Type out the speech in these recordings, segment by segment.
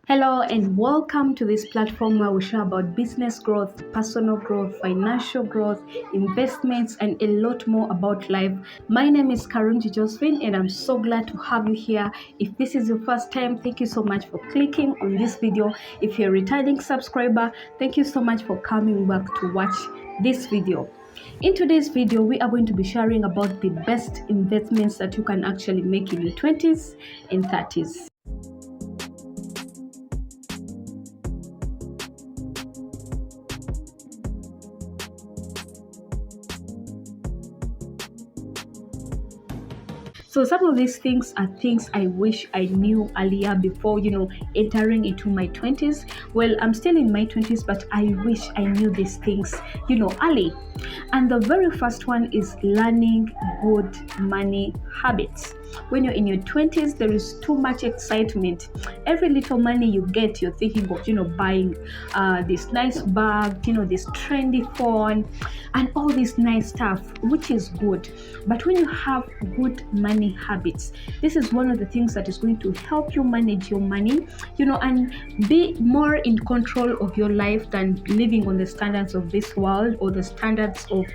Hello and welcome to this platform where we share about business growth, personal growth, financial growth, investments, and a lot more about life. My name is Karungi Josephine and I'm so glad to have you here. If this is your first time, thank you so much for clicking on this video. If you're a returning subscriber, thank you so much for coming back to watch this video. In today's video, we are going to be sharing about the best investments that you can actually make in your 20s and 30s. So some of these things are things I wish I knew earlier before, entering into my 20s. Well, I'm still in my 20s, but I wish I knew these things, early. And the very first one is learning good money habits. When you're in your 20s, there is too much excitement. Every little money you get, you're thinking of, buying this nice bag, this trendy phone, and all this nice stuff, which is good. But when you have good money habits, this is one of the things that is going to help you manage your money, and be more in control of your life than living on the standards of this world or the standards of,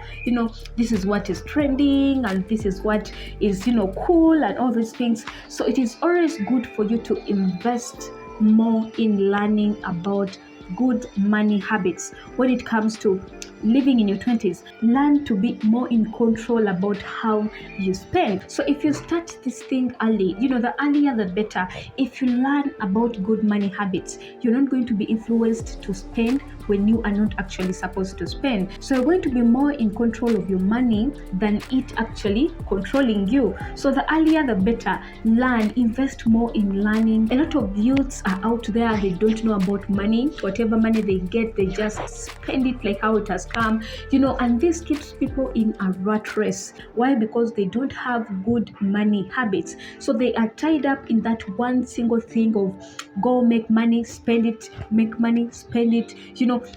this is what is trending and this is what is, cool and all these things. So it is always good for you to invest more in learning about good money habits. When it comes to living in your 20s, learn to be more in control about how you spend. So if you start this thing early, the earlier the better. If you learn about good money habits, you're not going to be influenced to spend when you are not actually supposed to spend. So you're going to be more in control of your money than it actually controlling you. So the earlier the better. Learn, invest more in learning. A lot of youths are out there, they don't know about money. Whatever money they get, they just spend it like how it has come, and this keeps people in a rat race. Why? Because they don't have good money habits. So they are tied up in that one single thing of go make money, spend it, make money, spend it,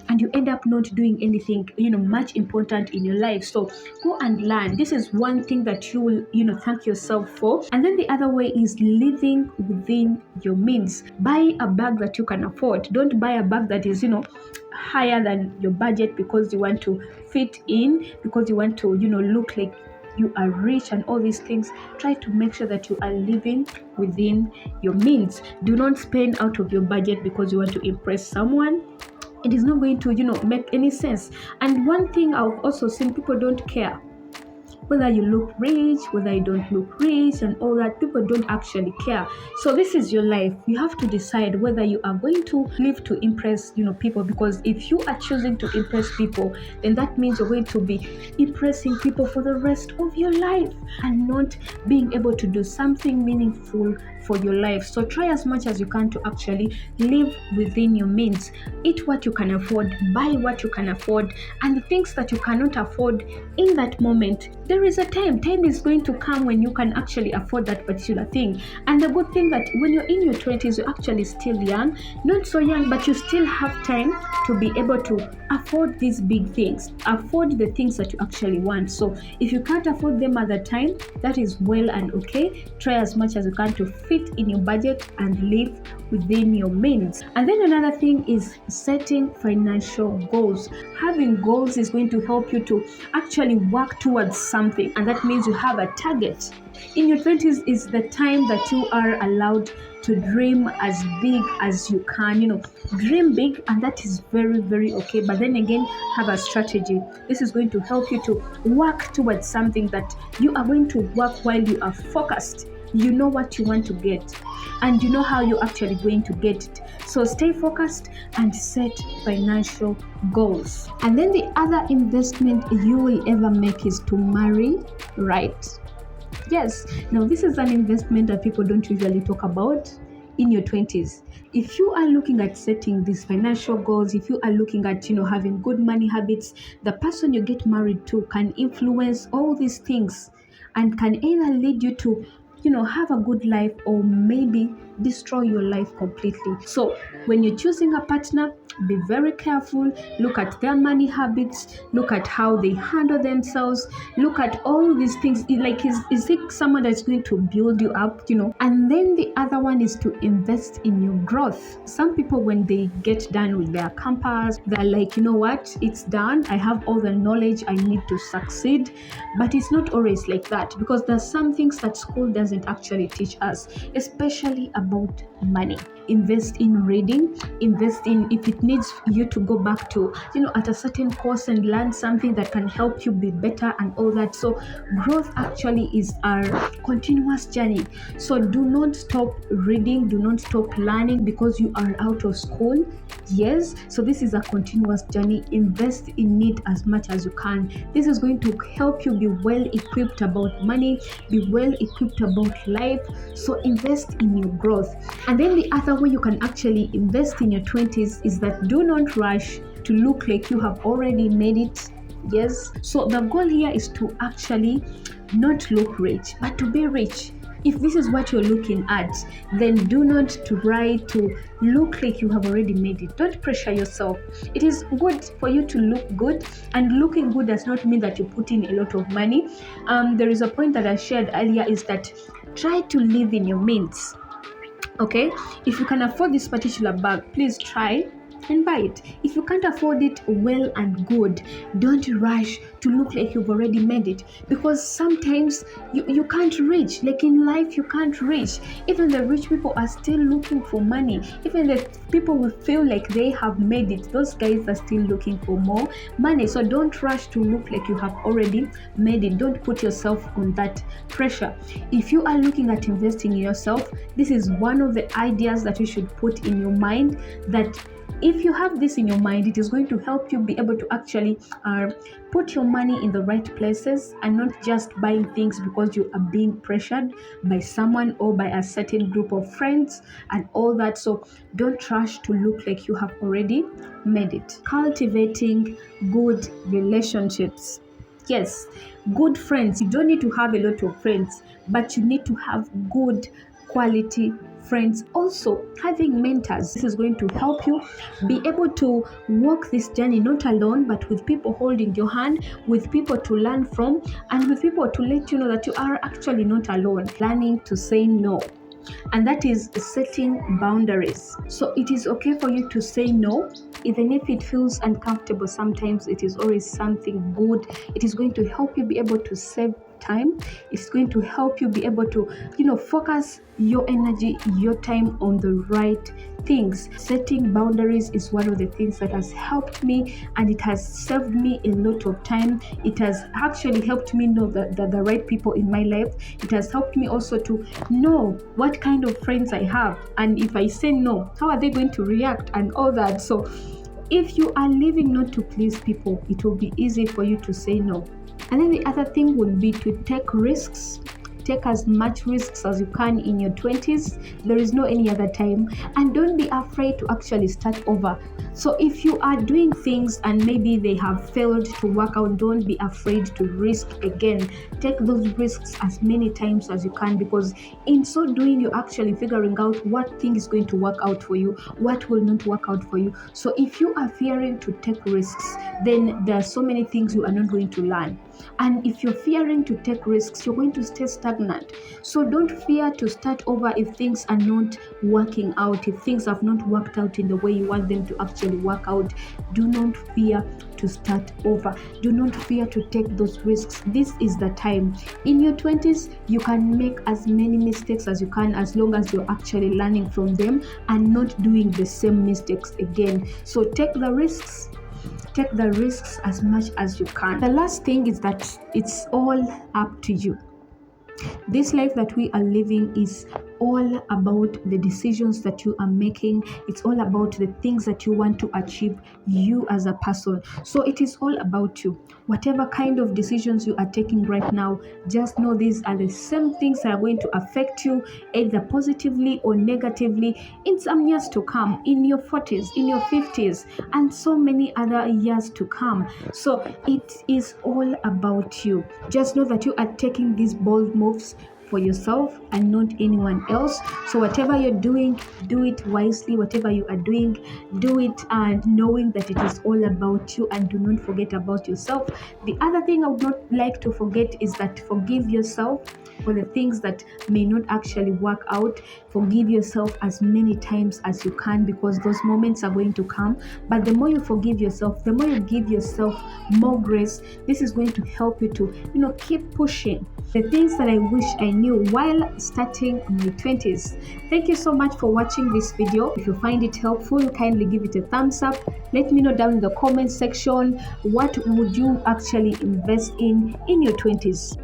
and you end up not doing anything, much important in your life. So go and learn. This is one thing that you will, thank yourself for. And then the other way is living within your means. Buy a bag that you can afford. Don't buy a bag that is, higher than your budget because you want to fit in, because you want to, look like you are rich and all these things. Try to make sure that you are living within your means. Do not spend out of your budget because you want to impress someone. It is not going to, make any sense. And one thing I've also seen, people don't care whether you look rich, whether you don't look rich, and all that. People don't actually care. So this is your life. You have to decide whether you are going to live to impress, people. Because if you are choosing to impress people, then that means you're going to be impressing people for the rest of your life and not being able to do something meaningful for your life. So try as much as you can to actually live within your means. Eat what you can afford, buy what you can afford, and the things that you cannot afford in that moment, there is a time is going to come when you can actually afford that particular thing. And the good thing that when you're in your 20s, you're actually still young, not so young, but you still have time to be able to afford these big things, afford the things that you actually want. So if you can't afford them at the time, that is well and okay. Try as much as you can to fit in your budget and live within your means. And then another thing is setting financial goals. Having goals is going to help you to actually work towards something, and that means you have a target. In your 20s is the time that you are allowed to dream as big as you can, dream big, and that is very, very okay. But then again, have a strategy. This is going to help you to work towards something that you are going to work while you are focused. You know what you want to get and you know how you're actually going to get it. So stay focused and set financial goals. And then the other investment you will ever make is to marry right. Yes, now this is an investment that people don't usually talk about in your 20s. If you are looking at setting these financial goals, if you are looking at, having good money habits, the person you get married to can influence all these things and can either lead you to, have a good life, or maybe destroy your life completely. So when you're choosing a partner, be very careful. Look at their money habits, look at how they handle themselves, look at all these things. Is it someone that's going to build you up, And then the other one is to invest in your growth. Some people, when they get done with their campus, they're like, you know what, it's done, I have all the knowledge I need to succeed. But it's not always like that, because there's some things that school doesn't actually teach us, especially about money. Invest in reading, invest in, if it needs you to go back to, at a certain course and learn something that can help you be better and all that. So growth actually is our continuous journey. So do not stop reading, do not stop learning because you are out of school. Yes, so this is a continuous journey. Invest in it as much as you can. This is going to help you be well equipped about money, be well equipped about life. So invest in your growth. And then the other way you can actually invest in your 20s is that do not rush to look like you have already made it. Yes, so the goal here is to actually not look rich, but to be rich. If this is what you're looking at, then do not try to look like you have already made it. Don't pressure yourself. It is good for you to look good, and looking good does not mean that you put in a lot of money. There is a point that I shared earlier, is that try to live in your means. Okay, if you can afford this particular bag, please try and buy it. If you can't afford it, well and good. Don't rush to look like you've already made it, because sometimes you can't reach. Like in life, you can't reach. Even the rich people are still looking for money. Even the people who feel like they have made it, those guys are still looking for more money. So don't rush to look like you have already made it. Don't put yourself on that pressure. If you are looking at investing in yourself, this is one of the ideas that you should put in your mind, that if you have this in your mind, it is going to help you be able to actually put your money in the right places, and not just buying things because you are being pressured by someone or by a certain group of friends and all that. So don't rush to look like you have already made it. Cultivating good relationships. Yes, good friends. You don't need to have a lot of friends, but you need to have good quality friends. Also, having mentors, this is going to help you be able to walk this journey not alone, but with people holding your hand, with people to learn from, and with people to let you know that you are actually not alone. Learning to say no, and that is setting boundaries. So it is okay for you to say no, even if it feels uncomfortable. Sometimes it is always something good. It is going to help you be able to save time. It's going to help you be able to focus your energy, your time on the right things. Setting boundaries is one of the things that has helped me, and it has saved me a lot of time. It has actually helped me know the right people in my life. It has helped me also to know what kind of friends I have, and if I say no, how are they going to react and all that. So if you are living not to please people, it will be easy for you to say no. And then the other thing would be to take risks. Take as much risks as you can in your 20s. There is no any other time. And don't be afraid to actually start over. So if you are doing things and maybe they have failed to work out, don't be afraid to risk again. Take those risks as many times as you can, because in so doing, you're actually figuring out what thing is going to work out for you, what will not work out for you. So if you are fearing to take risks, then there are so many things you are not going to learn. And if you're fearing to take risks, you're going to stay stagnant. So don't fear to start over if things are not working out, if things have not worked out in the way you want them to actually work out. Do not fear to start over. Do not fear to take those risks. This is the time. In your 20s, you can make as many mistakes as you can, as long as you're actually learning from them and not doing the same mistakes again. So take the risks. Take the risks as much as you can. The last thing is that it's all up to you. This life that we are living is all about the decisions that you are making. It's all about the things that you want to achieve, you as a person. So it is all about you. Whatever kind of decisions you are taking right now, just know these are the same things that are going to affect you, either positively or negatively, in some years to come, in your 40s, in your 50s, and so many other years to come. So it is all about you. Just know that you are taking these bold moves for yourself and not anyone else. So whatever you're doing, do it wisely. Whatever you are doing, do it and knowing that it is all about you, and do not forget about yourself. The other thing I would not like to forget is that forgive yourself for the things that may not actually work out. Forgive yourself as many times as you can, because those moments are going to come. But the more you forgive yourself, the more you give yourself more grace, this is going to help you to, keep pushing. The things that I wish I knew while starting my 20s. Thank you so much for watching this video. If you find it helpful, kindly give it a thumbs up. Let me know down in the comment section, what would you actually invest in your 20s?